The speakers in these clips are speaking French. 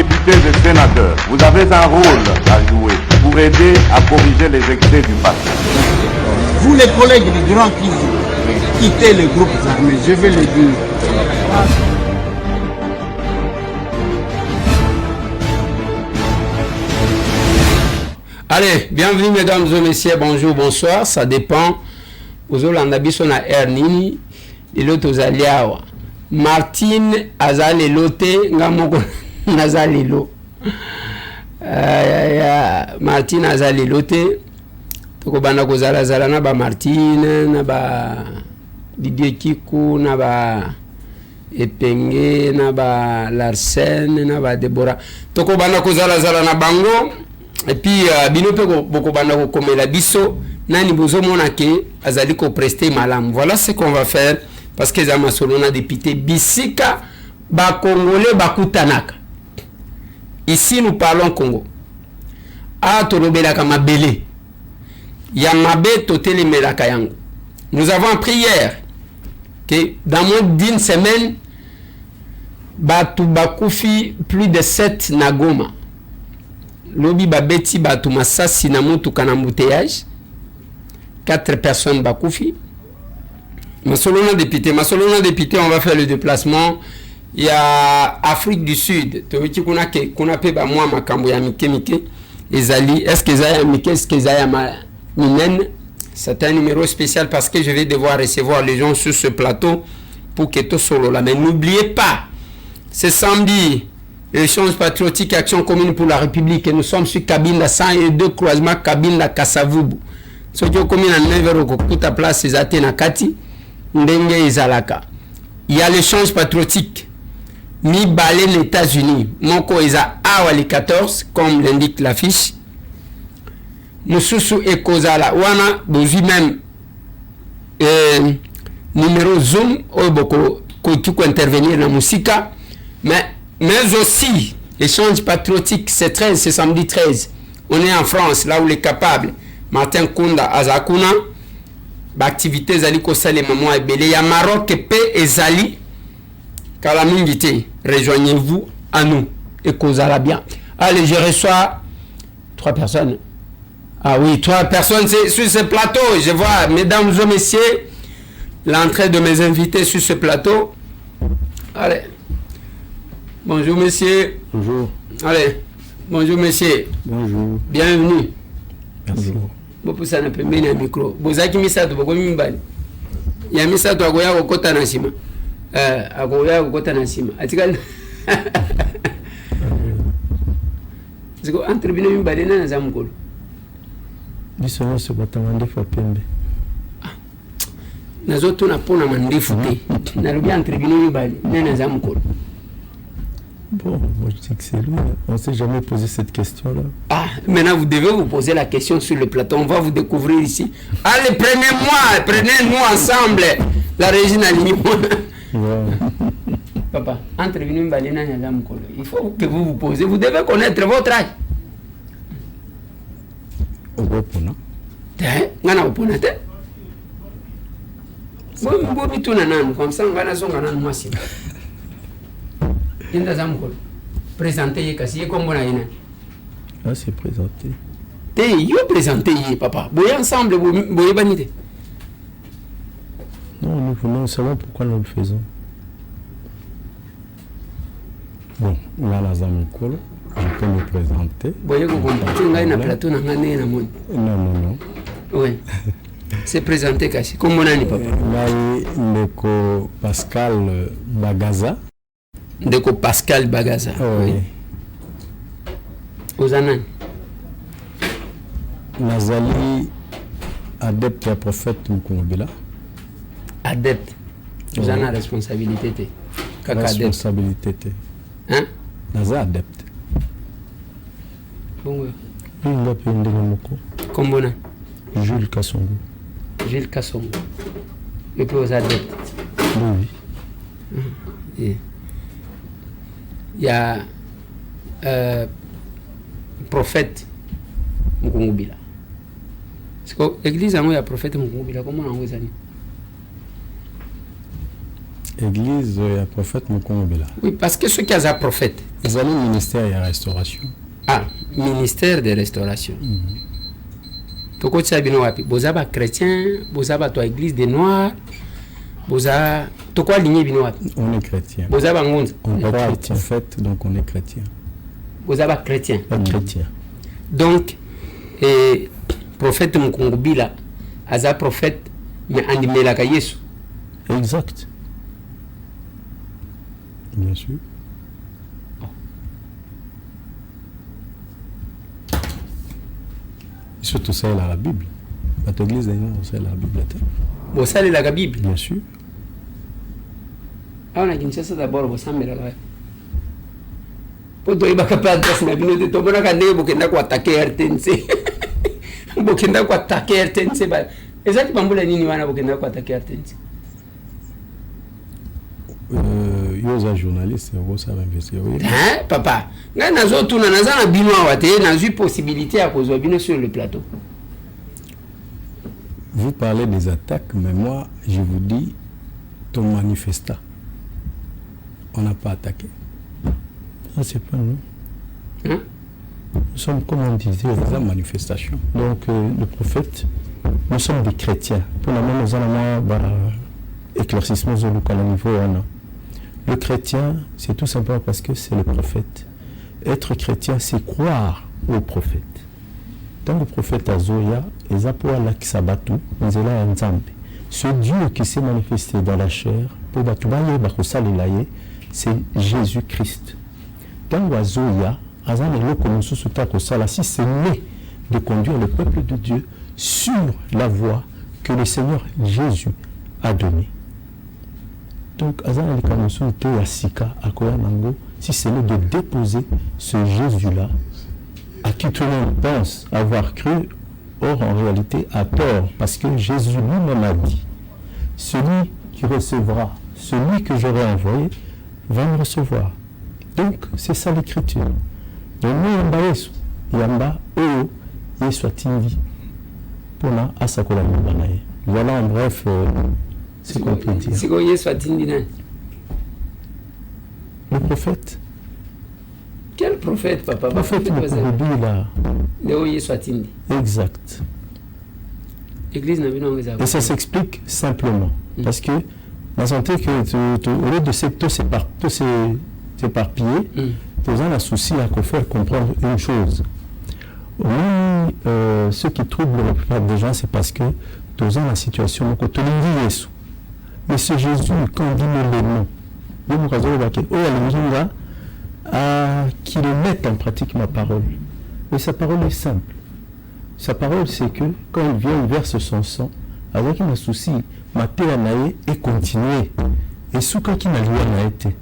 députés et sénateurs, vous avez un rôle à jouer pour aider à corriger les excès du passé. Vous les collègues du Grand qui quittez les groupes armés, je vais le dire. Allez, bienvenue mesdames et messieurs, bonjour, bonsoir, ça dépend. Aux Hollandais, on a Ernini, et l'autre aux Aliawa. Martine Azale Lote, Ngamoko Nazale Lo. Martine Azale Lote, Tokobana Kozala Zala, Naba Martine, Naba Didier Kikou, Naba Epenge, Naba Larsen, Naba Deborah. Tokobana Kozala Zala Nabango. Et puis, binope boko banda ko komela biso nani bozo monake azali ko prester malam. Voilà ce qu'on va faire parce que zama solona député bisika ba congolais bakutanaka. Ici nous parlons Congo. A torobela kama belé. Ya mabe totele melaka yango. Nous avons appris hier que dans moins d'une semaine batu bakufi plus de 7 na Goma. Lobi babeti batu masasi na mutu kana embouteillage 4 personnes bakoufi. Masolona député, on va faire le déplacement. Il y a Afrique du Sud. Toki kuna pe ba moi makambo ya mike ezali. Est-ce que zaya mike, est-ce que zaya minen? C'est un numéro spécial parce que je vais devoir recevoir les gens sur ce plateau pour que tout solo là. Mais n'oubliez pas, c'est samedi. Échange patriotique Action commune pour la République. Et nous sommes sur Kabinda 102 croisement Kabinda Kasavubu. Ce qui est commune à 9h au place c'est Atena Kati. Ndenge Izalaka. Il y a l'échange patriotique. Mi balé les États-Unis. Moko Eza Awali 14, comme l'indique l'affiche. Mususu Ekozala. Wana, bozi même numéro Zoom. Oboko, Kotuko intervenir dans la musique. Mais aussi, échange patriotique, c'est 13, c'est samedi 13. On est en France, là où les capables. Martin Kunda, Azakuna, l'activité Zali Kosale, Maman Ebele, il y a Maroc, P et Zali. Kalamingité, rejoignez-vous à nous. Et Kozala bien. Allez, je reçois 3 personnes. Ah oui, 3 personnes sur ce plateau. Je vois, mesdames et messieurs, l'entrée de mes invités sur ce plateau. Allez. Bonjour monsieur. Bonjour. Allez. Bonjour monsieur. Bonjour. Bienvenue. Merci. Beaucoup ça n'a pas mis un micro. Bozaki misato boko mimbali. Ya misato agoya kokota na sima. Agoya kokota na sima. Atikal. Ziko entrepreneur mimbali na zamukolo. Biso se batamande fa pembe. Nazo tuna pona mandifu te. Na rubi entrepreneur mimbali na zamukolo. Bon, moi je dis que c'est lui. On ne s'est jamais posé cette question-là. Ah, maintenant vous devez vous poser la question sur le plateau. On va vous découvrir ici. Allez, prenez-nous ensemble. La Régine Aligny-moi. Ouais. Papa, entrevenez Mbalina Nyazamukolo. Il faut que vous vous posez. Vous devez connaître votre âge. Opona. Ngana opona te. Bon, bituna nanu comme ça ngana songa nanu masi. Présenté kasi comme ina. Ah, c'est présenté. Yo présenté papa. Boy ensemble boy banité. Non, nous savons pourquoi nous le faisons. Bon, là, Zamukolo, je peux me présenter. Boy ko comprendre ngai na plateau na ngane na mon. Non. Oui. C'est présenté kasi comme nani papa. Là, Ndeko Pascal Bagaza. Ndeko Pascal Bagaza. Oui. Ozanan. Nazali adepte à prophète Mukongobila. Adepte. Ozana responsabilité. Kaka responsabilité. Hein? Naza adepte. Bon. Oui, on va payer Moko. Combona? Jules Kassongo. Jules Kassongo. Et puis aux adeptes. Oui. Il y a prophète Mukongobila. Parce que l'église a un prophète Mukongobila. Comment on a dit? Église ya prophète Mukongo Bila. Oui, parce que ceux qui ont un prophète. Ils ont le ministère de la restauration. Ah, ministère de restauration. Toko tsa bino wapi? Boza ba chrétien, boza ba to église des noirs. Boza toko aligné bino wapi? On est chrétien. Boza ba ngonza. On croit au prophète, donc on est chrétien. Boza ba chrétien. Pas chrétien. Donc prophète Mukongo Bila aza prophète mais andimelaka Yesu. Exact. Bien sûr. Surtout ça, la Bible. Notre église, d'ailleurs, c'est la Bible. Bosa la Bible. Bien sûr. Ah, on a Kinshasa d'abord, bosa mera la. Poto iba capable de na bino de tobona ka ndenge bokenda ko attaquer RTNC. Bokenda ko attaquer RTNC ba. Ezaki bambula nini wana bokenda ko attaquer RTNC. Yoza journaliste, bosa investiguer. Hein, papa. Nga nazo tuna nazana bino awate, nazo possibilité à kozwa bino sur le plateau. Vous parlez des attaques, mais moi, je vous dis, ton manifestat, on n'a pas attaqué. Ah, c'est pas nous. Hein? Nous sommes, comme on disait, dans la manifestation. Donc, le prophète, nous sommes des chrétiens. Pour la même raison, éclaircissement au niveau. Le chrétien, c'est tout simplement parce que c'est le prophète. Être chrétien, c'est croire au prophète. Tant le prophète Azoya, ce Dieu qui s'est manifesté dans la chair, c'est Jésus-Christ. Tant Azoya, si c'est né de conduire le peuple de Dieu sur la voie que le Seigneur Jésus a donnée. Donc, si c'est le de déposer ce Jésus-là, à qui tout le monde pense avoir cru, or en réalité à tort, parce que Jésus lui-même a dit, celui qui recevra, celui que j'aurai envoyé, va me recevoir. Donc, c'est ça l'écriture. Donc, nous, yamba, oyo, yeswatindi, pona asakola mbanaye. Voilà en bref ce qu'on peut dire. C'est quoi yeswatindi nan? Le prophète. Quel prophète, papa? Le prophète là. Léo yeswatindi. Exact. Église n'a vu et ça s'explique simplement. Parce que la santé que au lieu de s'éparpiller, tu as un souci à faire comprendre une chose. Oui, ce qui trouble la plupart des gens, c'est parce que tu as la situation où tu as Jésus. Mais c'est Jésus, quand on dit le nom, qu'il mette en pratique ma parole. Mais sa parole est simple. Sa parole, c'est que quand il vient, il verse son sang, avec un souci, ma terre et continuer. Et ce qui n'a rien été,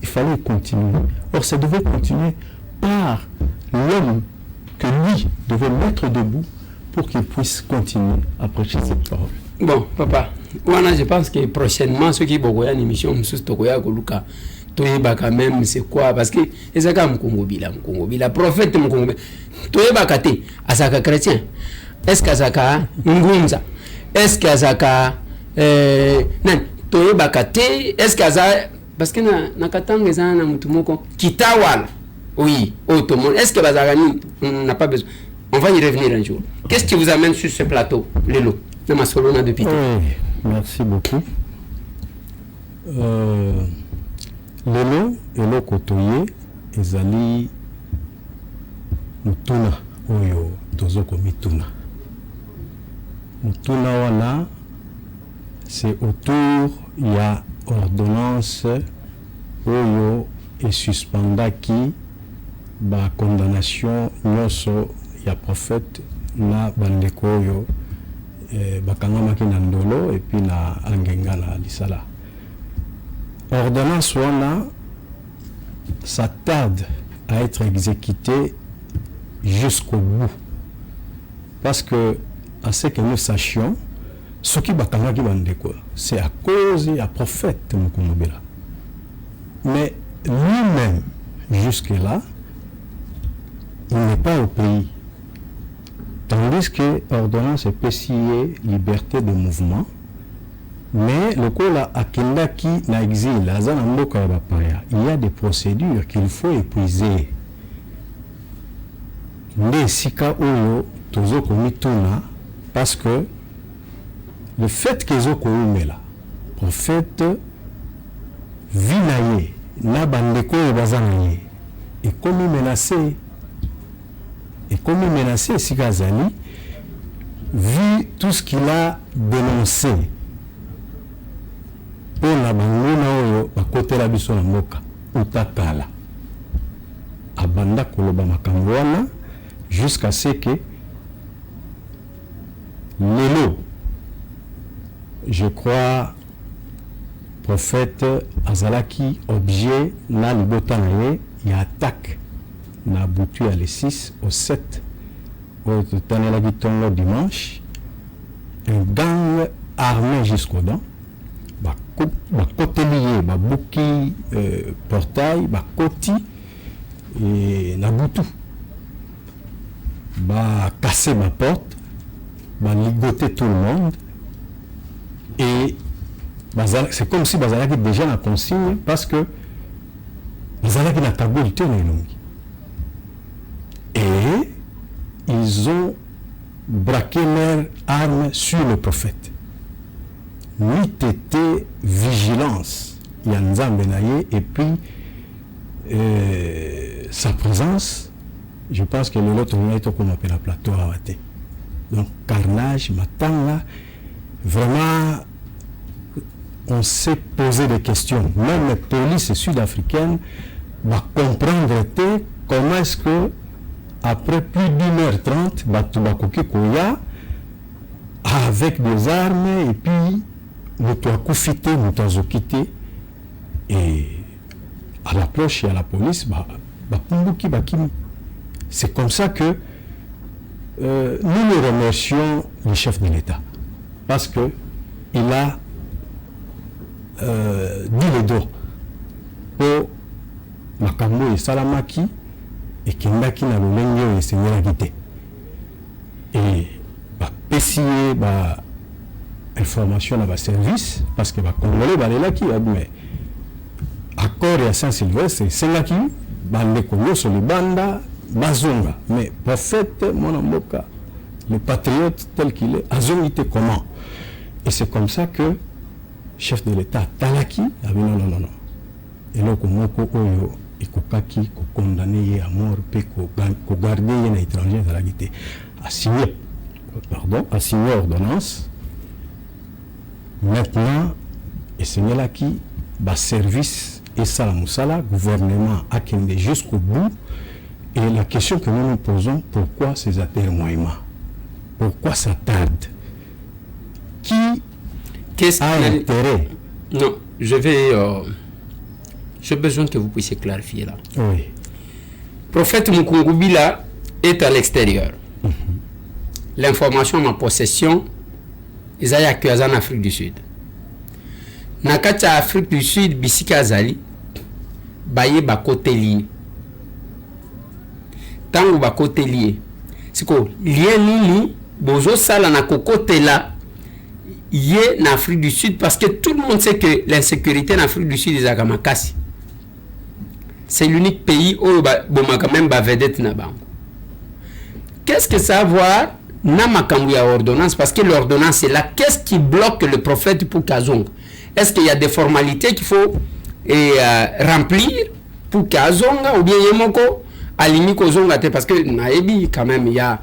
il fallait continuer. Or, ça devait continuer par l'homme que lui devait mettre debout pour qu'il puisse continuer à prêcher cette parole. Bon, papa, je pense que prochainement, ceux qui vont une émission, quand même, c'est quoi? Parce que c'est comme Mukongo Bila, prophète Mukongo Bila. Toyeba te, asaka chrétien. Est-ce que asaka ngunza? Est-ce que asaka nan toyeba te? Est-ce que asaka parce que na katanga za na mutu moko kitawala. Oui, automone. Est-ce que bazaka ni on n'a pas besoin. On va y revenir un jour. Qu'est-ce qui vous amène sur ce plateau, Lelo? Na masolona depuis. Oui, merci beaucoup. Lelo eloko toye ezali mutuna oyo tozoko mituna. Mutuna wana c'est autour ya ordonnance oyo et suspendaki ba condamnation nyonso ya prophète na bandeko oyo bakangamaki na ndolo et puis na angenga na lisala. Ordonnance wana ça tarde à être exécuté jusqu'au bout. Parce que, à ce que nous sachions, ce qui va c'est à cause du prophète Mukongo Bila. Mais lui-même, jusque-là, il n'est pas au pays. Tandis que l'ordonnance est PCA, liberté de mouvement, Mais le kola akendaki na exil, aza na mboka ya bapaya, il y a des procédures qu'il faut épuiser. Nde sika oyo tozo komituna parce que le fait que zo koumela prophète vinaye na bandeko oyo baza na ye ekomi menacé sika azali vu tout ce qu'il a dénoncé mpona banguna oyo bakotela biso na mboka utakala abanda koloba makambo wana jusqu'à ce que lelo je crois prophète azalaki objet na libota na ye ya attaque na butu ya le 6 au 7 oyo totanelaki ntongo dimanche un gang armé jusqu'aux dents bakoteli ye babuki portail bakoti na butu casser ma porte, ligoter tout le monde et c'est comme si bazalaki déjà la consigne parce que bazalaki na tabulité et ils ont braqué leurs armes sur le prophète. Nuit était vigilance Yanzambe naye et puis sa présence. Je pense que l'autre est comme on appelle la plateau à Wate. Donc, carnage, matanga, vraiment, on s'est posé des questions. Même la police sud-africaine va comprendre comment est-ce que, après plus d'1h30, Batubakoki Koya, avec des armes, et puis, nous avons quitté, nous avons quitté, et à l'approche et à la police, Bapumbuki Bakimi. C'est comme ça que nous remercions le chef de l'État parce que il a dit le dos pour Makambo et Salamaki et Kindaki na Lolengyo et Seigneur Guité. Et PCA information à service parce que Congolais balelaki mais accord et à Saint-Sylvestre c'est Sengaki bandeko sur le banda Bazonga, mais prophète Monamoka, le patriote tel qu'il est, azongité comment? Et c'est comme ça que chef de l'État Talaki a dit non. Et là, Komoko Oyo, et Kokaki, ko condamné à mort, puis ko gardé un étranger dans la guité, a signé ordonnance. Maintenant, et c'est là qui va service et Salamoussala, gouvernement a kende jusqu'au bout. Et la question que nous nous posons, pourquoi ces atermoiements? Pourquoi ça tarde? Qui a intérêt? Non, j'ai besoin que vous puissiez clarifier là. Oui. Prophète Mukungubila est à l'extérieur. L'information en ma possession, ils ont accueilli en Afrique du Sud. Nakata Afrique du Sud, Bisika Azali, Baye Bakoteli. Tango bakote lié c'est quoi lien nini bozo sala na kokote là yé en Afrique du Sud parce que tout le monde sait que l'insécurité en Afrique du Sud est à Kamakasi. C'est l'unique pays où bomaka même ba vedette na bango. Qu'est-ce que ça a à voir na makambu ya ordonnance parce que l'ordonnance est là. Qu'est-ce qui bloque le prophète pour Kazong? Est-ce qu'il y a des formalités qu'il faut remplir pour Kazonga ou bien yemoko alimi kozonga te parce que naebi quand même il y a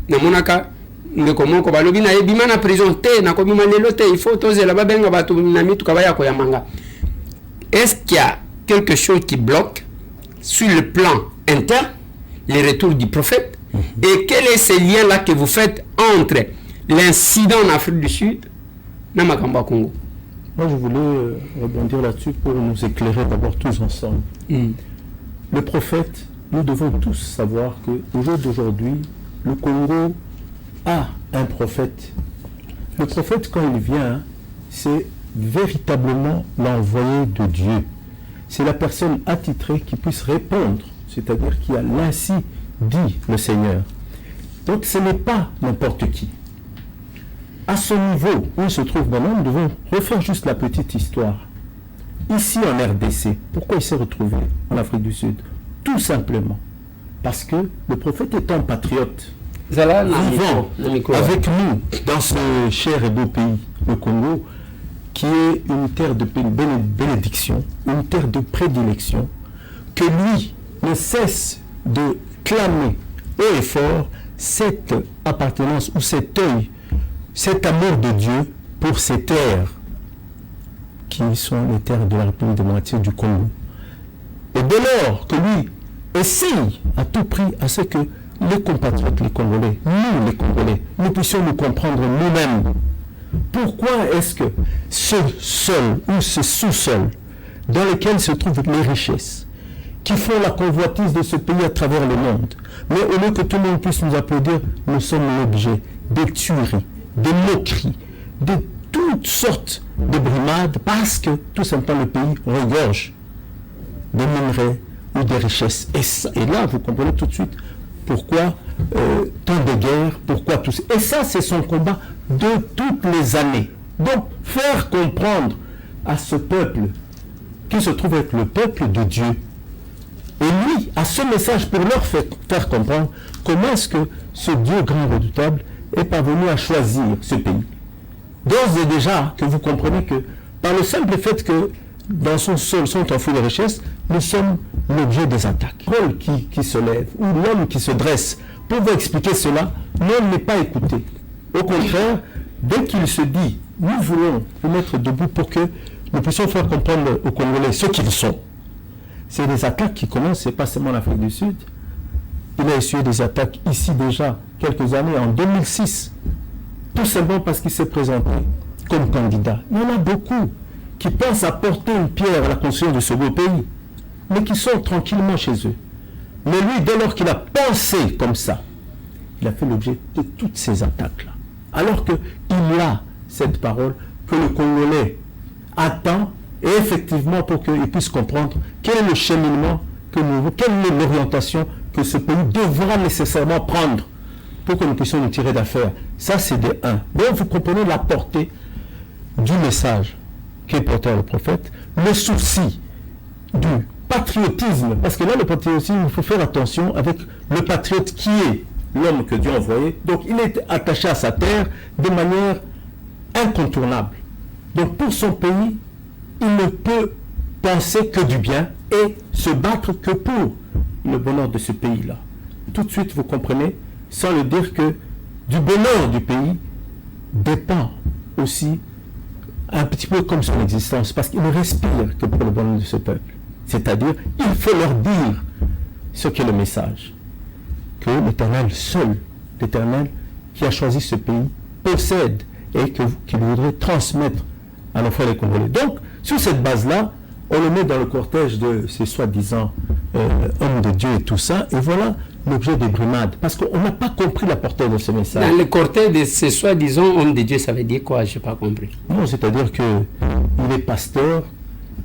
namonaka ndekomoko balobi naebi mana prison te nakobima lelo te il faut tozela babenga batu na mitu kabaya ko yamanga. Est-ce qu'il y a quelque chose qui bloque sur le plan interne les retours du prophète et quel est ce lien là que vous faites entre l'incident en Afrique du Sud na makambo Congo? Moi je voulais rebondir là-dessus pour nous éclairer d'abord tous ensemble. Le prophète, nous devons tous savoir qu'au jour d'aujourd'hui, le Congo a un prophète. Le prophète, quand il vient, c'est véritablement l'envoyé de Dieu. C'est la personne attitrée qui puisse répondre, c'est-à-dire qui a l'ainsi dit le Seigneur. Donc ce n'est pas n'importe qui. à ce niveau où il se trouve maintenant, nous devons refaire juste la petite histoire. Ici en RDC, pourquoi il s'est retrouvé en Afrique du Sud? Tout simplement parce que le prophète étant patriote, vivant avec nous dans ce cher et beau pays, le Congo, qui est une terre de bénédiction, une terre de prédilection, que lui ne cesse de clamer haut et fort cette appartenance ou cet œil, cet amour de Dieu pour ces terres qui sont les terres de la République démocratique du Congo. Et dès lors que lui essaye à tout prix à ce que les compatriotes, les Congolais, nous les Congolais, nous puissions nous comprendre nous-mêmes. Pourquoi est-ce que ce sol ou ce sous-sol dans lequel se trouvent les richesses qui font la convoitise de ce pays à travers le monde, mais au lieu que tout le monde puisse nous applaudir, nous sommes l'objet des tueries, des moqueries, de toutes sortes de brimades parce que tout simplement le pays regorge des minerais ou des richesses. Et là, vous comprenez tout de suite pourquoi tant de guerres, pourquoi tout ça. Et ça, c'est son combat de toutes les années. Donc, faire comprendre à ce peuple qui se trouve être le peuple de Dieu, et lui, à ce message pour leur faire comprendre comment est-ce que ce Dieu grand redoutable est parvenu à choisir ce pays. D'ores et déjà, que vous comprenez que par le simple fait que dans son sol sont enfouies les richesses, nous sommes l'objet des attaques. Paul qui se lève, ou l'homme qui se dresse pour vous expliquer cela, l'homme n'est pas écouté. Au contraire, dès qu'il se dit, nous voulons nous mettre debout pour que nous puissions faire comprendre aux Congolais ce qu'ils sont. C'est des attaques qui commencent, c'est pas seulement en Afrique du Sud. Il a essuyé des attaques ici déjà, quelques années, en 2006, tout simplement parce qu'il s'est présenté comme candidat. Il y en a beaucoup qui pensent apporter une pierre à la construction de ce beau pays, mais qui sont tranquillement chez eux. Mais lui, dès lors qu'il a pensé comme ça, il a fait l'objet de toutes ces attaques-là. Alors qu'il a cette parole que le Congolais attend, et effectivement pour qu'il puisse comprendre quel est le cheminement que nous, quelle est l'orientation que ce pays devra nécessairement prendre pour que nous puissions nous tirer d'affaire. Ça, c'est des 1. Donc, vous comprenez la portée du message qu'est porté à le prophète, le souci du patriotisme, parce que là, le patriotisme, il faut faire attention avec le patriote qui est l'homme que Dieu a envoyé. Donc, il est attaché à sa terre de manière incontournable. Donc, pour son pays, il ne peut penser que du bien et se battre que pour le bonheur de ce pays-là. Tout de suite, vous comprenez, sans le dire que du bonheur du pays dépend aussi un petit peu comme son existence, parce qu'il ne respire que pour le bonheur de ce peuple. C'est-à-dire, il faut leur dire ce qu'est le message. Que l'Éternel seul, l'Éternel qui a choisi ce pays, possède et qu'il voudrait transmettre à nos frères les Congolais. Donc, sur cette base-là, on le met dans le cortège de ces soi-disant hommes de Dieu et tout ça, et voilà l'objet des brimades, parce qu'on n'a pas compris la portée de ce message. Dans le cortège de ces soi-disant hommes de Dieu, ça veut dire quoi? Je n'ai pas compris. Non, c'est-à-dire qu'il est pasteur,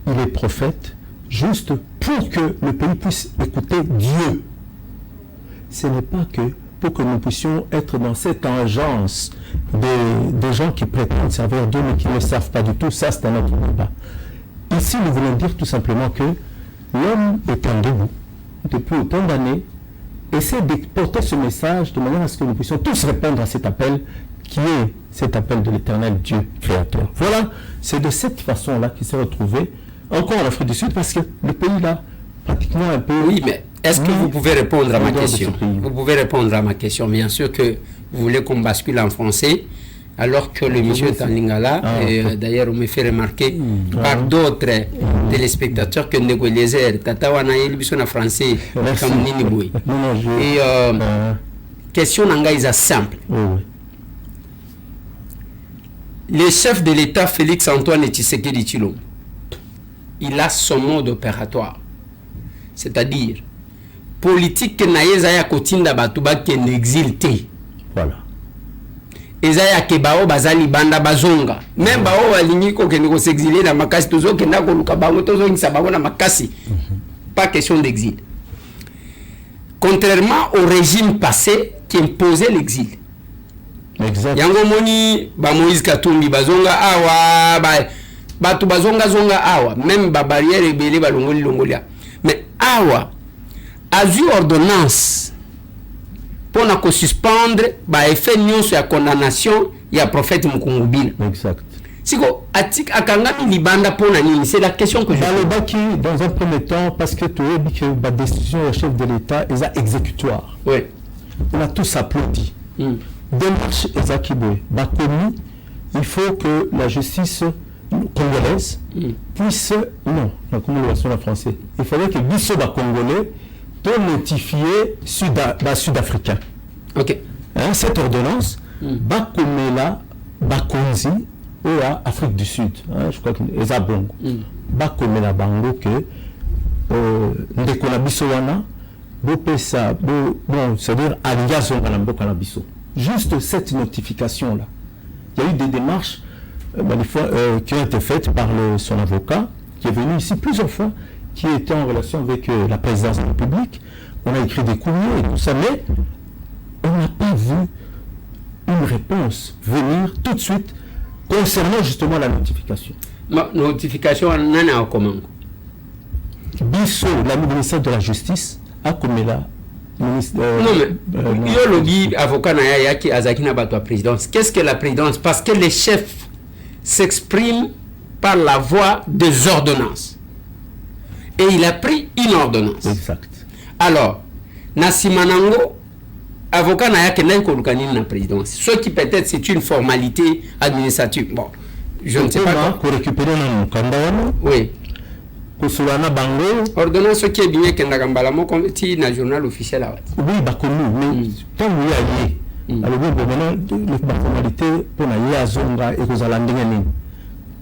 il est prophète, juste pour que le pays puisse écouter Dieu. Ce n'est pas que pour que nous puissions être dans cette engeance des gens qui prétendent servir Dieu mais qui ne le savent pas du tout. Ça, c'est un autre débat. Ici, nous voulons dire tout simplement que l'homme étant debout depuis autant d'années essaie de porter ce message de manière à ce que nous puissions tous répondre à cet appel qui est cet appel de l'Éternel Dieu créateur. Voilà, c'est de cette façon-là qu'il s'est retrouvé encore en Afrique du Sud, parce que le pays là, pratiquement un peu... Oui, mais est-ce que vous pouvez répondre à ma question? Vous pouvez répondre à ma question. Bien sûr que vous voulez qu'on bascule en français, alors que le monsieur est en lingala. D'ailleurs, on me fait remarquer par d'autres téléspectateurs que Nego Eliezer, Tata Wana Elbison en français, comme Nini Boui. Et question est simple. Le chef de l'État, Félix Antoine Tshisekedi Tshilombo, il a son mode opératoire. C'est-à-dire, politique que naïza kotinda batuba qui n'existe. Voilà. Ezaya kebao bazali banda bazonga. Même bao alingi ko kende ko s'exiler na makasi tozo kenda ko luka bango tozo ngisa bango na makasi. Pas question d'exil. Contrairement au régime passé qui imposait l'exil. Exact. Yango moni ba Moïse Katumbi bazonga awa batu bazonga awa même ba barrière ebele balongoli longolia. Mais awa azu ordonnance pour na ko suspendre ba effet nyonso ya condamnation ya prophète Mukungubila. Exact. Siko atik akangami libanda pour nani, c'est la question que je pose. Dans un premier temps, parce que tu as dit que la décision au chef de l'État est exécutoire. Oui. On a tous applaudi. Démarche Ezakiboé, Bakomi, il faut que la justice congolaise puisse, non, comment on va en français, il faudrait que Bisso Congolais peut notifier Sud-Africain. Ok. Hein, cette ordonnance, Bakomela, Bakonzi, ou à Afrique du Sud, hein, je crois que les Abongo, Bakomela Bango que Ndekona Bisso wana, Bopesa, bon, c'est-à-dire Aliazo Galamboka Bisso. Juste cette notification-là. Il y a eu des démarches qui ont été faites par son avocat, qui est venu ici plusieurs fois, qui était en relation avec la présidence de la République. On a écrit des courriers et tout ça, mais on n'a pas vu une réponse venir tout de suite concernant justement la notification. Notification, on en a comment? Bisso, la ministère de la Justice, a commis là. Non mais yo lobby avocat na yaki azaki na bato présidence. Qu'est-ce que la présidence? Parce que les chefs s'expriment par la voie des ordonnances. Et il a pris une ordonnance. Exact. Alors, Nasimanango, avocat na yaki na kolukani na présidence. Ce qui peut-être c'est une formalité administrative. Bon, je ne sais pas. Pour récupérer un candidat. Oui. Bango. Ordonnance qui est bien que Ndagambala mo comme ti na journal officiel là. Oui, bah connu, mais tant vous y allez. Alors bon, maintenant la formalité pour na ya zonga et que ça landinga ni.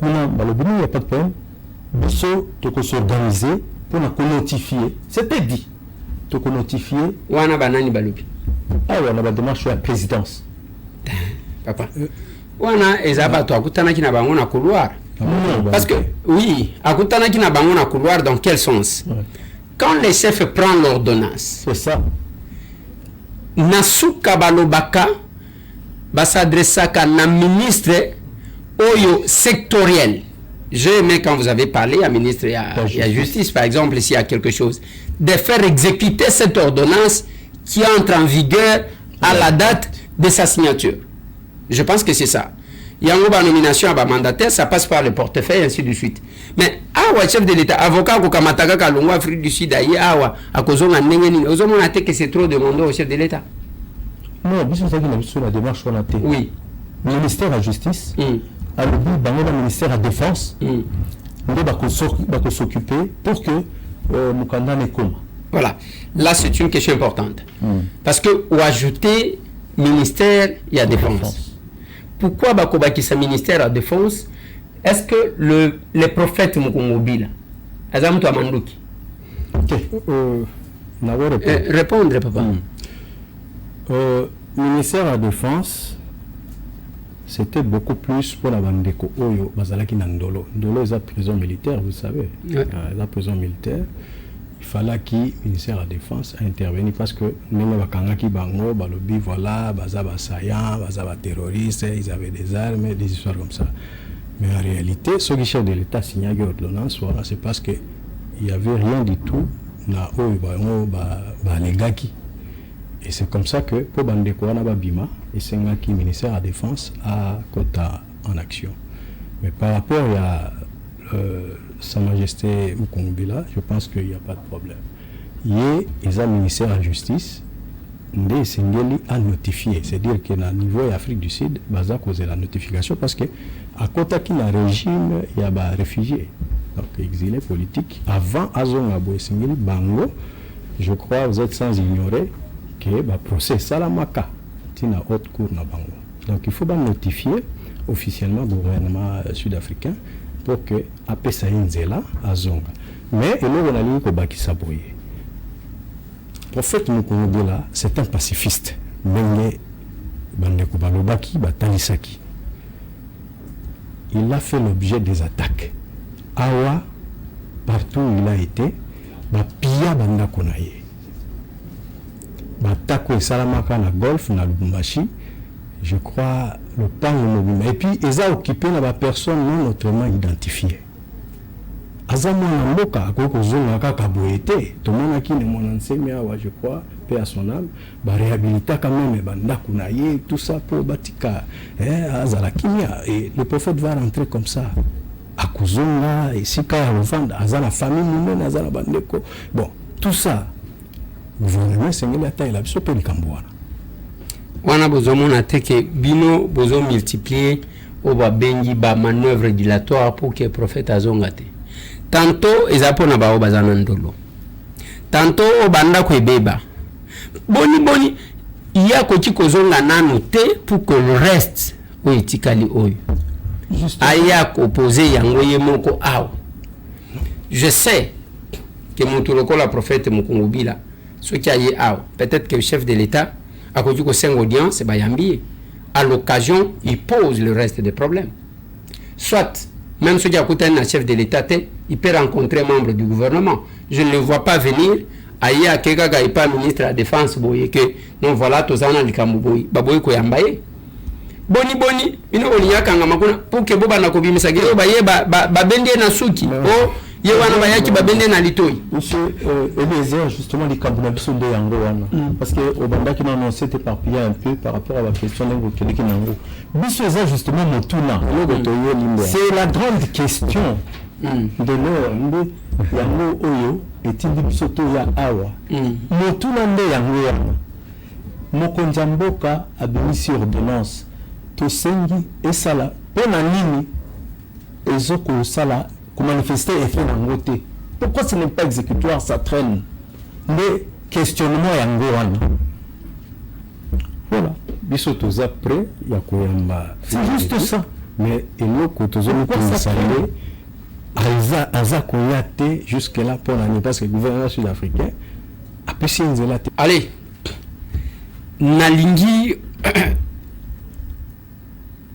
Kuna balobini il y a pas de problème. Biso to ko s'organiser pour na notifier. C'était dit. To ko notifier. Wana banani balobi. Ah wana ba démarche à la présidence. Papa. Wana ezaba to akutana kina bango na couloir. Parce que, oui, à Koutanaki na bango na couloir, dans quel sens? Quand les chefs prennent l'ordonnance, c'est ça. Nasuka balobaka, basadresaka na ministre oyo sectoriel. J'ai aimé quand vous avez parlé à ministre et à justice, par exemple, s'il y a quelque chose, de faire exécuter cette ordonnance qui entre en vigueur à la date de sa signature. Je pense que c'est ça. Il y a une nomination à mandataire, ça passe par le portefeuille, ainsi de suite. Mais, chef de l'État, avocat, Kokamataka, Kalongo, Afrique du Sud, à Kozonga, Nengeni, Ozomon a été que c'est trop demandé au chef de l'État. Non, c'est ça qu'il a sur la démarche qu'on a été. Oui. Le ministère de la Justice, à le bout, le ministère de la Défense, on va s'occuper pour que Mukanda ne coma. Voilà. Là, c'est une question importante. Parce que, ou ajouter ministère, il y a défense. Pourquoi Bakobaki sa ministère à défense? Est-ce que les prophètes Mukungubila Azam to Amanduki? Répondre, papa. Ministère à défense, c'était beaucoup plus pour la Bandeko Oyo, Bazalaki Nandolo. Ndolo est la prison militaire, vous savez. La prison militaire. Il fallait que le ministère de la Défense intervienne parce que nous avons bango, balobi, voilà, bazaba saillant, bazaba terroriste, ils avaient des armes, des histoires comme ça. Mais en réalité, ce qui chef de l'État signé l'ordonnance, voilà, c'est parce qu'il n'y avait rien du tout na legaki. Et c'est comme ça que pour Bandeko Bima et c'est là que le ministère de la Défense a quota en action. Mais par rapport à Sa Majesté Mukungubila, je pense qu'il n'y a pas de problème. Il y a un ministère de la Justice qui a notifié, c'est-à-dire qu'à un niveau de l'Afrique du Sud, il y a causé la notification parce qu'à côté de la régime, il y a des réfugiés, donc exilés politiques. Avant Azongabo et Bango, je crois que vous êtes sans ignorer que le procès Salamaka est une haute cour na Bango. Donc il faut notifier officiellement le gouvernement sud-africain pour que après ça inzela azonga. Mais et là on a dit que Bakisa Boye. Prophète Mukungubila, c'est un pacifiste. Mais bandeko balobaki batalisaki. Il a fait l'objet des attaques. Awa partout où il a été, bapia bandako na ye. Batako esalamaka na Golfe na Lubumbashi je crois, le temps mobile. Et puis, ils ont occupé la personne non autrement identifiée. Azamon Mboka, Kokozonga Kakaboete, tout le monde qui est mon enseignant, je crois, paix à son âme, bah réhabiliter quand même, Bandakunaye, tout ça pour Batika, Azalakimia. Et le prophète va rentrer comme ça. Akuzonga, et Sika, Azala famille, Moumen, Azala Bandeko. Bon, tout ça, le gouvernement, c'est une attaque, il a besoin de Kambouana. Wana bozomona teke bino bozo multiplier au bengi ba manœuvre dilatoire pour que le prophète azongate. Tantôt ezapona ba obazana ndolo. Tantôt obanda kwebeba. Boni iya ko chikozonga nanu te pour que le reste o itikali oyo. Aya ko poser yango yemoko aw. Je sais que mon toloko la prophète mukungubila ce qui aye aw. Peut-être que le chef de l'État à cause du 5 audiences, c'est Bayambi. À l'occasion, il pose le reste des problèmes. Soit, même ceux qui a coûté un chef de l'État, il peut rencontrer un membre du gouvernement. Je ne le vois pas venir. Aïe, à Kegaga, il pas ministre de la Défense, que non, voilà, tous en Alikamuboy, Baboy Koyambaye. Boni, il n'y a qu'un gamakuna, pour que Boba Nakobi Misagé, Baye, Babende Nasuki, oh, Yewana Bayaki Babende Nalitoi. Monsieur Eliezer, justement, les Kabunabiso de Yangoana, parce que au Banda qui m'ont s'est éparpillé un peu par rapport à la question de Keleki Nango. Bisseza, justement, Motuna, c'est la grande question de l'heure. Yango Oyo, est-il Bisoto Ya Awa? Motuna de Yangoana. Mokonjamboka a béni sur ordonnance. Tosengi et Sala, Ponanini, et Zoko Sala, pour manifester effet d'angoté. Pourquoi ce n'est pas exécutoire, ça traîne? Mais questionnement yangoana. Voilà. Bisotos après, Yakoyamba. C'est juste ça. Mais il y a que salé, Aza Koyate jusque-là pour l'année, parce que le gouvernement sud-africain a pu s'y enzeler. Allez, Nalingi.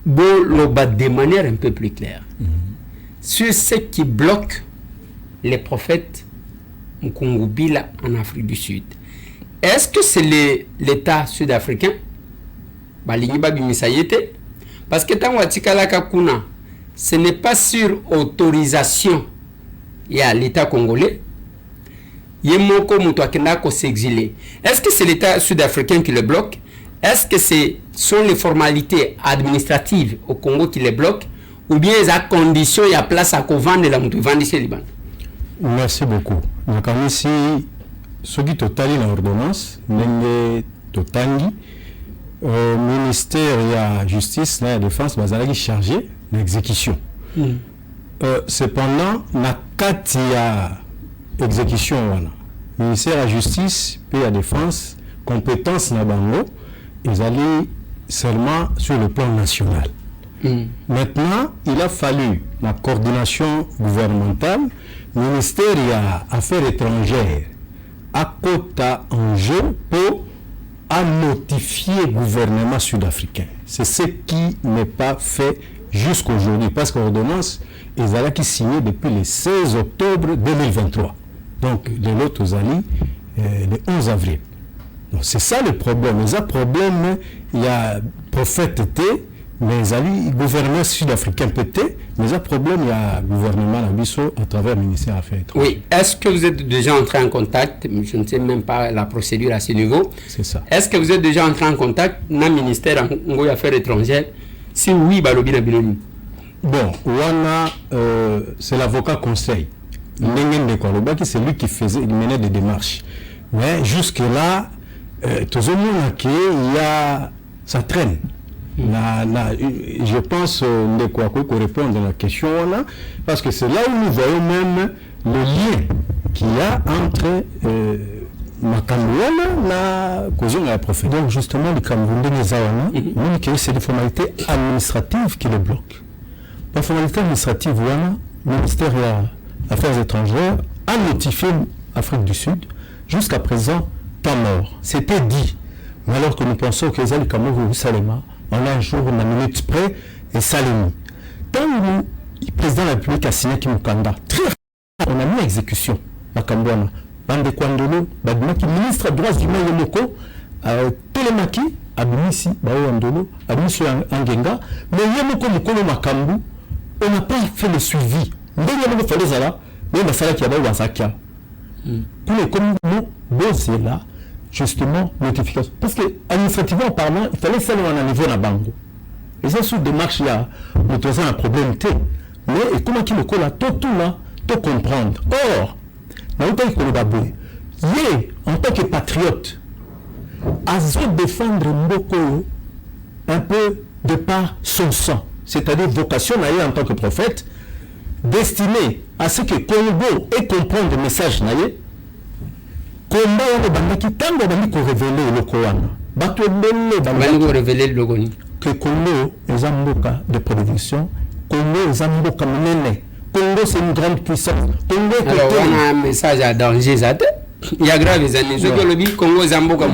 De manière un peu plus claire sur ce qui bloque les prophètes Mukungubila en Afrique du Sud. Est-ce que c'est l'État sud-africain? Parce que tant que ce n'est pas sur autorisation il y a l'État congolais. Est-ce que c'est l'État sud-africain qui le bloque? Est-ce que ce sont les formalités administratives au Congo qui les bloquent? Ou bien il y a condition, il y a place à vendre la moutou vendre ici Liban? Merci beaucoup. Donc ici, ce qui totali l'ordonnance, n'enge totangi, ministère de la justice, la défense, bazalaki chargé l'exécution. Cependant, na kati ya exécution wana, ministère de la justice, puis la défense, compétence na bango, ils allaient seulement sur le plan national. Maintenant, il a fallu la coordination gouvernementale, ministère des Affaires étrangères, à quota en jeu pour notifier le gouvernement sud-africain. C'est ce qui n'est pas fait jusqu'aujourd'hui, parce que l'ordonnance est allée qui signée depuis le 16 octobre 2023. Donc, de l'autre aux alliés, le 11 avril. C'est ça le problème. Il y a problème, il y a prophète T, mais il y a gouvernement sud-africain peut-être, mais il y a problème, il y a gouvernement Nabiso à travers le ministère des Affaires étrangères. Oui, est-ce que vous êtes déjà entré en contact? Je ne sais même pas la procédure à ce niveau. C'est ça. Est-ce que vous êtes déjà entré en contact dans le ministère des Affaires étrangères? Si oui, Balobi Nabiloni. Bon, Wana, c'est l'avocat conseil. Nengen de Koloba, c'est lui qui menait des démarches. Mais jusque-là, tout le monde il y a ça traîne. Je pense de quoi qu'on répondre à la question là, parce que c'est là où nous voyons même le lien qu'il y a entre Makambouana et la prophète. Donc justement, le Cameroun de Nezawana, c'est des formalités administratives qui le bloquent. La formalité administrative, le ministère des Affaires étrangères a notifié l'Afrique du Sud jusqu'à présent pas mort. C'était dit. Mais alors que nous pensons que les Cameroun Salema, on a un jour, on a minute près, et Salemi. Tant où le président de la République a signé Kimukanda, très rapidement, on a mis à exécution la Cambouana. Bande Kwandolo, Badimaki, ministre des droits humains Yomoko, Telemaki, abimisi bao ndolo abimisi angenga mais yemo comme mokolo makambu on n'a pas fait le suivi ndenge moko fallait zala mais basala ki ba wasakia pour les comme nous c'est là justement notification parce que administrativement parlant il fallait faire un niveau na bango et ça sous démarche là nous avons un problème té mais et comment qui le colla tout là tout comprendre or na uta ko babou yé en tant que patriote à se défendre Mboko un peu de par son sang, c'est-à-dire vocation naïe en tant que prophète, destiné à ce que Congo ait comprendre le message naïe, combat le bandaki tango bandi ko révéler le Coran. Bato belé bandi ko révéler le Coran. Que Congo est un mboka de production, Congo est un mboka menene. Congo c'est une grande puissance. Congo est alors on a un message à danger ça. Il y a grave les années. Ce que le but Congo Zambo comme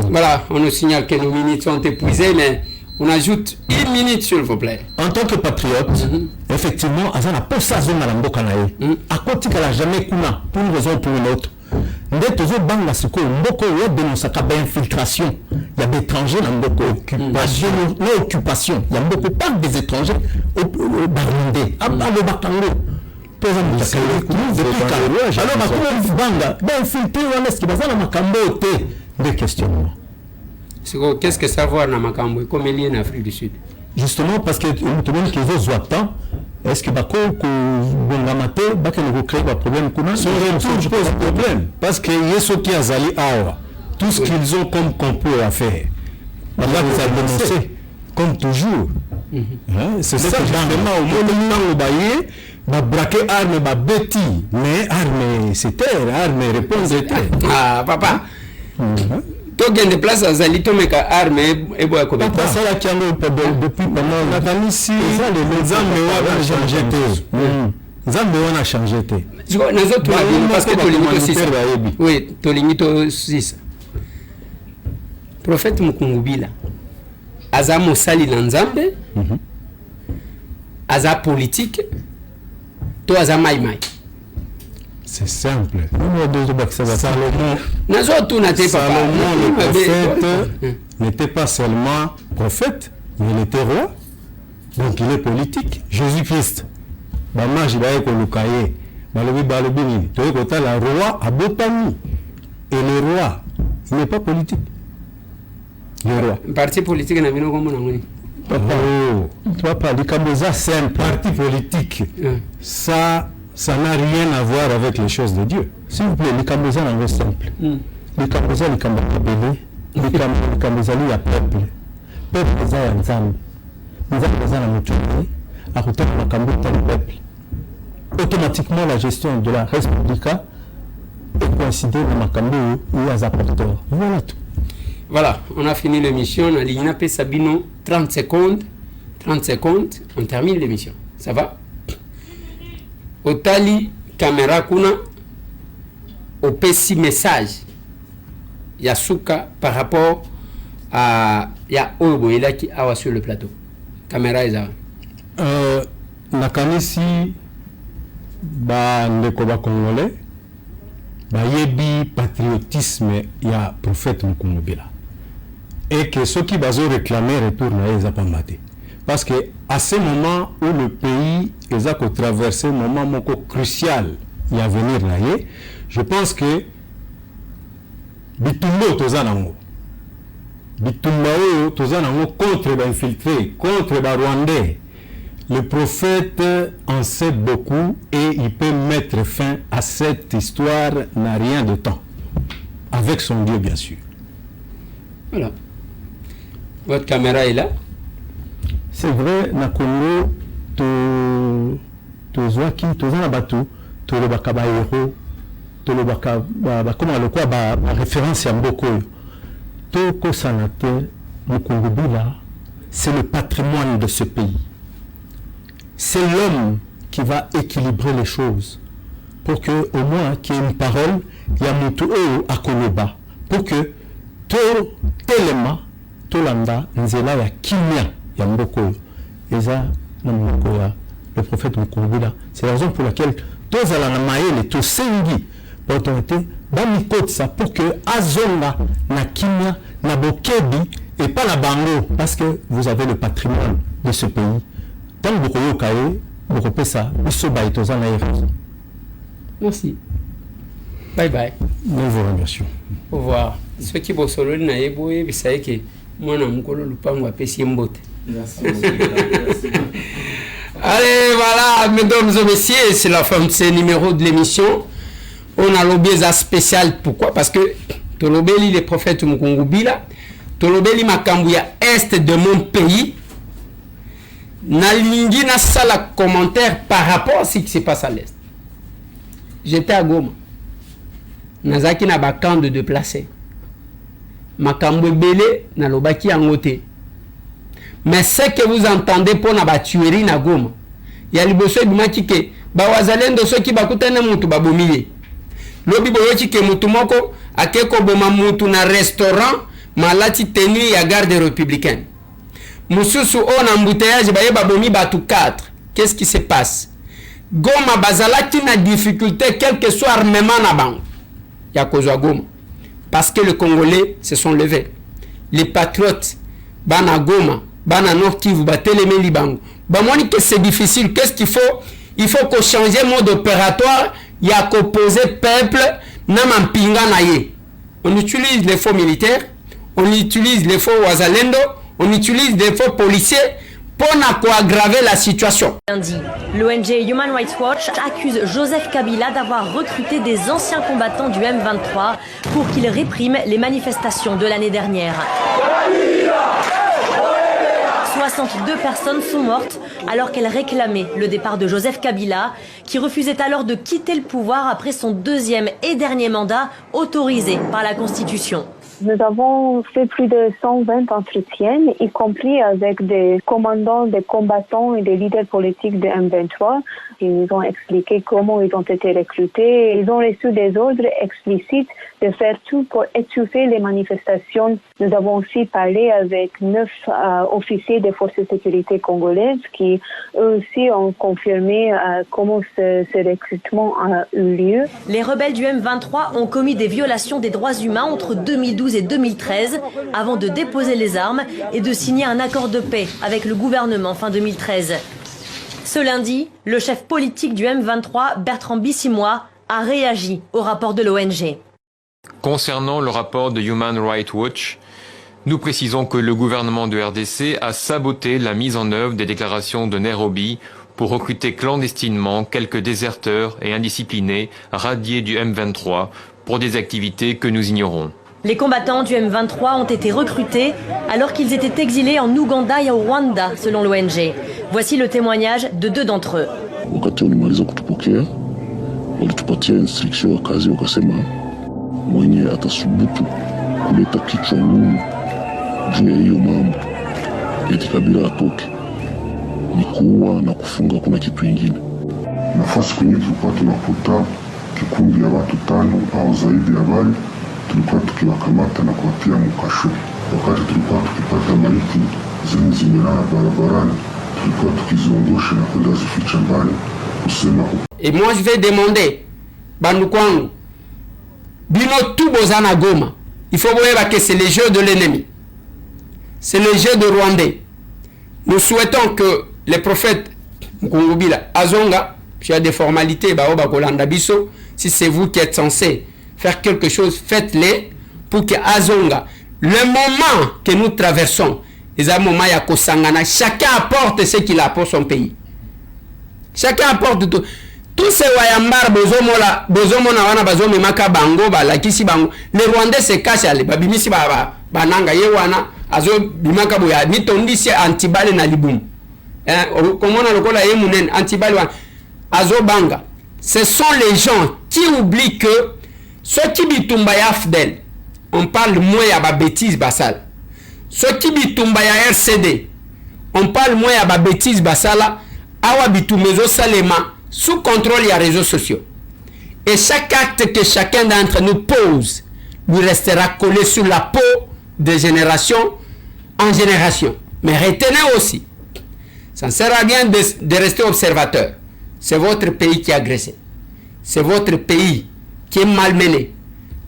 voilà, on nous signale que nos minutes sont épuisées, mais on ajoute 1 minute s'il vous plaît. En tant que patriote, effectivement, Azana pour ça zone à l'amboka nae. À côté qu'elle a jamais kuna pour une raison ou pour une autre. Ndé tozo banga siko mboko yo dénonce ka ba infiltration. Il y a des étrangers dans mboko occupation, occupation. Il y a beaucoup pas des étrangers au Barindé, à le Bakango. Alors, des questionnements. Qu'est-ce que savoir dans Makambo et comme il y a en Afrique du Sud? Justement parce que tout le monde qui veut temps, est-ce que Bako Bongamate, Bako nous crée un problème? Je pose problème parce que Yeso qui a Zali Awa, tout ce qu'ils ont comme complot à faire, Allah vous a dénoncé, comme toujours. C'est ça justement au moment où Baye. Va braquer arme, va bêti, mais arme c'est terre, arme réponse de terre. Ah papa. Tu gagnes des places à Zalito mais qu'à arme et bois comme papa ça là qui a depuis pendant la famille si les hommes ont changé té. Zambe on a changé té. Nous autres parce que tu limites 6. Oui, tu limites 6. Prophète Mukungubila. Azamo sali na Nzambe. Aza politique. C'est simple. Salomon, le prophète, n'était pas seulement prophète, mais il était roi. Donc il est politique. Jésus-Christ, le roi a Botani. Et le roi, il n'est pas politique. Le roi. Parti politique, n'a pas comme Papa, c'est un parti politique. Ça n'a rien à voir avec les choses de Dieu. S'il vous plaît, les Cambodgiens sont simples. Les Cambodgiens, les Cambodgiens, les Cambodgiens, il y a peuple. Peuple, c'est un ensemble. Nous avons besoin de nous à côté de la Cambodgie, le peuple. Automatiquement, la gestion de la République est coïncidée dans la Cambodgie où il y a des apporteurs. Voilà tout. Voilà, on a fini l'émission. On a dit Sabino 30 secondes. 30 secondes, on termine l'émission. Ça va? Otali caméra kuna au petit message. Yasuka par rapport à ya Obo il a qui a sur le plateau. Caméra est là. Nakanisi ba ndeko ba congolais ba yebi patriotisme ya prophète Mukungubila. Et que ceux qui vont réclamer retour na pas maté. Parce que à ce moment où le pays a traversé un moment crucial y a venir là, je pense que bitumbo tozanango contre les infiltrés, contre les Rwandais. Le prophète en sait beaucoup et il peut mettre fin à cette histoire n'a rien de temps. Avec son Dieu, bien sûr. Voilà. Votre caméra est là. C'est vrai, na Congo, tozwaki, tozana bato, tolobaka ba héros, tolobaka comment le quoi ba référence ya mboko. Toko sanate Mukungubila, c'est le patrimoine de ce pays. C'est l'homme qui va équilibrer les choses pour que au moins qu'il y ait une parole, il y a mutu à Koloba pour que tout telema tolanda nzela ya kimia ya mboko eza na mboko ya le prophète Mukungubila. C'est la raison pour laquelle tous ala na maele to sengi autorité bamikotisa pour que azonga na kimia na bokebi et pas la bango parce que vous avez le patrimoine de ce pays. Tant que vous avez ça, merci. Bye bye. Nous vous remercions. Au revoir. Ceux qui bossent le naïboué, vous savez que moi, je ne pas moi mbote. Merci. Allez, voilà, mesdames et messieurs, c'est la fin de ce numéro de l'émission. On a l'obéza spécial. Pourquoi? Parce que Tolobeli, les prophètes Mukungubila, Tolobeli Makambouya Est de mon pays, Nalingi na sala commentaire par rapport à ce qui se passe à l'Est. J'étais à Goma. Nazaki na bakan de déplacer. Makambo belé na lobaki angote. Mais ce que vous entendez pour na tuerie na Goma, ya liboso bimaki ke ba wazalendo soki bakutana mutu babomiye. Lobi boyoki ke mutu moko akeko boma mutu na restaurant malati tenu ya garde républicaine. Mususu on embouteillage baye babomi batu 4. Qu'est-ce qui se passe? Goma bazalaki na difficulté quel que soit armement na bango. Ya kozwa Goma. Parce que les Congolais se sont levés. Les patriotes bana Goma, bana Nord Kivu, bateleme libango. Bamoni que c'est difficile, qu'est-ce qu'il faut? Il faut qu'on change mode opératoire, il y a qu'opposer peuple na mampinga na ye. On utilise les faux militaires, on utilise les faux wazalendo, on utilise des faux policiers pour aggraver la situation. Lundi, l'ONG Human Rights Watch accuse Joseph Kabila d'avoir recruté des anciens combattants du M23 pour qu'ils répriment les manifestations de l'année dernière. 62 personnes sont mortes alors qu'elles réclamaient le départ de Joseph Kabila, qui refusait alors de quitter le pouvoir après son deuxième et dernier mandat autorisé par la Constitution. Nous avons fait plus de 120 entretiens, y compris avec des commandants, des combattants et des leaders politiques de M23. Ils nous ont expliqué comment ils ont été recrutés. Ils ont reçu des ordres explicites de faire tout pour étouffer les manifestations. Nous avons aussi parlé avec 9 officiers des forces de sécurité congolaises qui eux aussi ont confirmé comment ce recrutement a eu lieu. Les rebelles du M23 ont commis des violations des droits humains entre 2012 et 2013 avant de déposer les armes et de signer un accord de paix avec le gouvernement fin 2013. Ce lundi, le chef politique du M23, Bertrand Bissimois, a réagi au rapport de l'ONG. Concernant le rapport de Human Rights Watch, nous précisons que le gouvernement de RDC a saboté la mise en œuvre des déclarations de Nairobi pour recruter clandestinement quelques déserteurs et indisciplinés radiés du M23 pour des activités que nous ignorons. Les combattants du M23 ont été recrutés alors qu'ils étaient exilés en Ouganda et au Rwanda, selon l'ONG. Voici le témoignage de 2 d'entre eux. Mwenye atasubutu kuleta kichwa ngumu juu ya hiyo mambo eti Kabila atoke ni kuua na kufunga, kuna kitu ingine. Nafasi kwenye tulikuwa tunakuta kikundi ya watu 5 au zaidi ya wale, tulikuwa tukiwakamata na kuwatia mkasho. Wakati tulikuwa tukipata maiti zenye zimelala barabarani, tulikuwa tukiziondosha na kwenda zificha mbali kusema. Et moi je vais demander Bandukwangu Bino tout bozana Goma. Il faut voir que c'est le jeu de l'ennemi. C'est le jeu de Rwandais. Nous souhaitons que les prophètes Mukungubila, Azonga, il y a des formalités, si c'est vous qui êtes censé faire quelque chose, faites-les pour que Azonga, le moment que nous traversons, chacun apporte ce qu'il a pour son pays. Chacun apporte tout. Tous ces wayambar bozomona wana bazome maka bango balakisi bango. Les Rwandais se cachent ali babimisi bananga ye wana azo bimaka boya mitondisi antibale na libum. Komona lokola ye munen antibale wana azo banga. Ce sont les gens qui oublient que ceux qui bitumba ya Fidel, on parle moins ya ba bêtise basal. Ceux qui bitumba ya RCD, on parle moins ya ba bêtise basala awa bitumezo salema. Sous contrôle, il y a les réseaux sociaux. Et chaque acte que chacun d'entre nous pose lui restera collé sur la peau de génération en génération. Mais retenez aussi, ça ne sert à rien de rester observateur. C'est votre pays qui est agressé. C'est votre pays qui est malmené,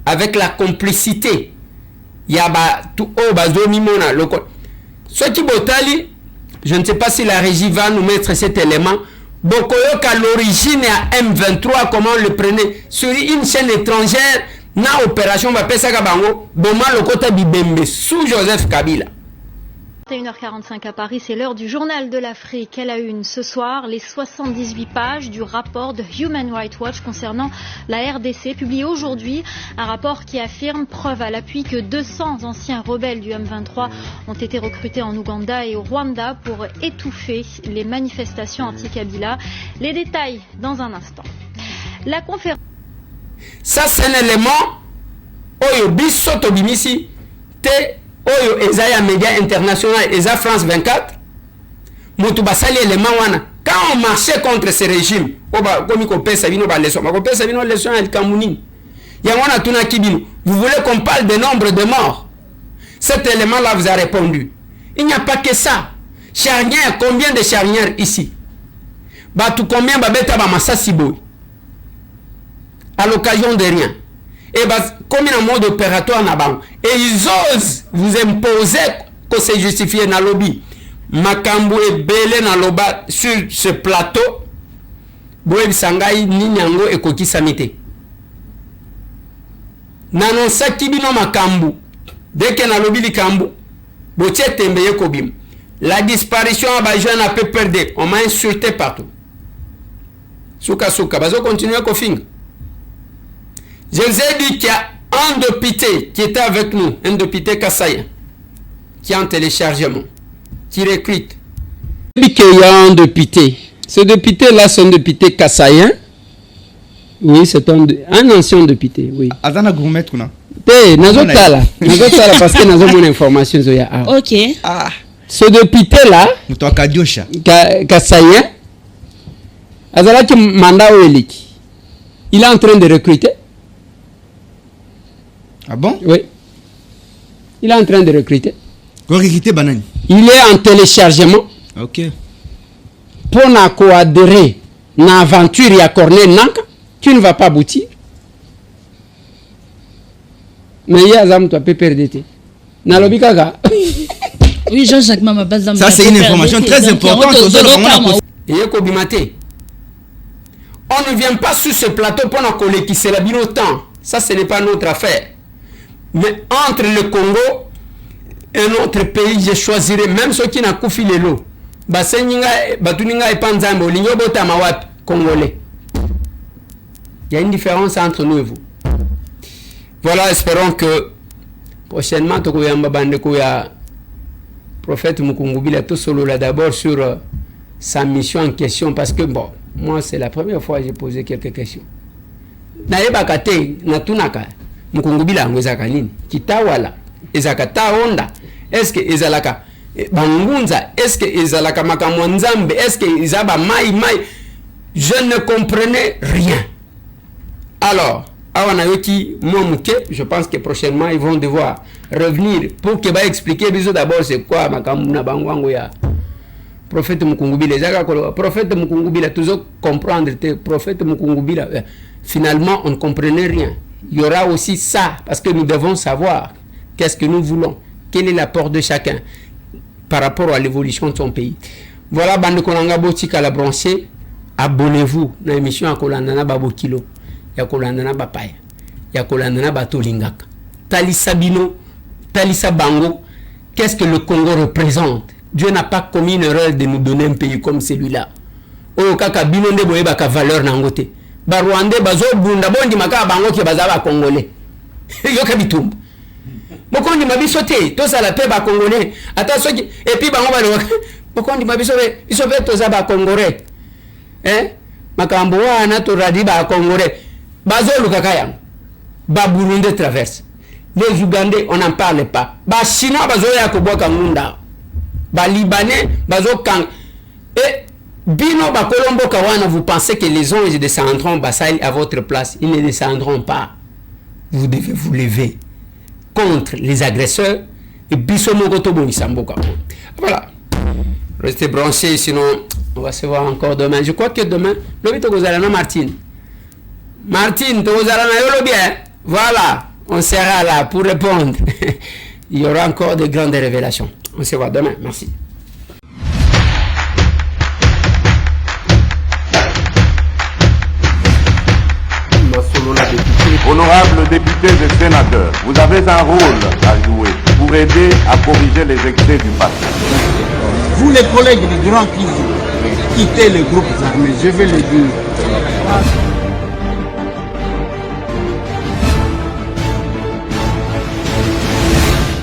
avec la complicité, il y a tout ce qui botali, je ne sais pas si la régie va nous mettre cet élément. Bokoyoka, l'origine à M23, comment on le prenait sur une chaîne étrangère, na opération Bapesa Bango, Boma Lokota Bibembe, sous Joseph Kabila. 21h45 à Paris, c'est l'heure du journal de l'Afrique. Elle a une ce soir les 78 pages du rapport de Human Rights Watch concernant la RDC, publié aujourd'hui. Un rapport qui affirme, preuve à l'appui, que 200 anciens rebelles du M23 ont été recrutés en Ouganda et au Rwanda pour étouffer les manifestations anti-Kabila. Les détails dans un instant. La conférence... Ça, c'est un élément. Oyo bisoto bimisi te oyo ezaya média international eza France 24. Mutu basali élément wana. Quand on marchait contre ce régime, oba komi ko pesa bino ba leçon, ko pesa bino leçon el kamuni. Yangona tuna kibino. Vous voulez qu'on parle de nombre de morts? Cet élément-là vous a répondu. Il n'y a pas que ça. Charnière, combien de charnières ici? Batu combien babeta ba masasi boy? À l'occasion de rien. Et comme un mode opératoire là-bas. Et ils osent vous imposer que c'est justifié dans le lobby. Makambo et belé dans le bas sur ce plateau. Boeb Sangai, Ninyango et Koki Samite. Nanon Sakibino Makambo. Dès que dans le lobby du Kambo, Botier Tembeye Kobim. La disparition à Bajan a peu perdu. On m'a insulté partout. Souka Souka. Bazo continue Kofing. Je vous ai dit qu'il y a un député qui était avec nous, un député Kassaïen, qui est en téléchargement, qui recrute. Je dis qu'il y a un député. Ce député-là, c'est un député Kassaïen. Oui, c'est un ancien député, oui. Azana Gourmet, kuna. Nazotala, parce que nous avons une information. Ok. Ah. Ce député-là, Kassaïen, Azala qui mandat au Eliki, il est en train de recruter. Ah bon? Oui. Il est en train de recruter. Banani. Il est en téléchargement. Ok. Pour na coadhérer na aventure ya Corneille Nanka, qui ne va pas aboutir. Mais il y a Zam, tu peux perdre. Na lobi kaka. Oui, Jean-Jacques Mama Bazam. Ça, c'est une information très importante. On ne vient pas sur ce plateau pour nous coller qui c'est la binotan. Ça, ce n'est pas notre affaire. Mais entre le Congo et un autre pays, je choisirais même ceux qui n'ont pas fait l'eau. Congolais. Il y a une différence entre nous et vous. Voilà, espérons que prochainement, le prophète Mukungubila tout solo là d'abord sur sa mission en question parce que bon, moi c'est la première fois que j'ai posé quelques questions. Naebakate natunaka Mukungubila ngwezaka nini kitawala ezakata onda est-ce que ezalaka bangunza est-ce que ezalaka makambo nzambe est-ce que izaba mai je ne comprenais rien. Alors Awanayoki Momuke, je pense que prochainement ils vont devoir revenir pour que va expliquer bisous d'abord c'est quoi makambo na bangwango ya prophète Mukungubila ezaka prophète Mukungubila toujours comprendre prophète Mukungubila. Finalement, on ne comprenait rien. Il y aura aussi ça, parce que nous devons savoir qu'est-ce que nous voulons, quel est l'apport de chacun par rapport à l'évolution de son pays. Voilà, Bande Kolanga Botika la branché. Abonnez-vous dans l'émission à Kolandana Babokilo, ya Kolandana Bapaya, ya Kolandana Batolingaka. Talissa Bino, Talissa Bango, qu'est-ce que le Congo représente? Dieu n'a pas commis une erreur de nous donner un pays comme celui-là. Oyo kaka bino nde boye baka valeur nangote. Ba Rwandais bazo bunda bondi maka bango ki bazaba congolais. Yo kabitumba. Bokondi mabiso te to sala pe ba congolais. Ata soki et puis bango ba bokondi mabiso be to za ba congolais. Makambo wana to radi ba congolais. Bazo lukaka yang. Ba Burundi traverse. Les Ougandais on n'en parle pas. Ba Chinois bazo ya ko boka ngunda. Ba Libanais bazo kang et Bino Bakolombo Kawana, vous pensez que les anges descendront à votre place? Ils ne descendront pas. Vous devez vous lever contre les agresseurs et voilà. Restez branchés, sinon on va se voir encore demain. Je crois que demain, le Martine. Martine, bien. Voilà, on sera là pour répondre. Il y aura encore de grandes révélations. On se voit demain. Merci. Honorables députés et sénateurs, vous avez un rôle à jouer pour aider à corriger les excès du passé. Vous les collègues du Grand Kizou, quittez les groupes armés, je vais le dire.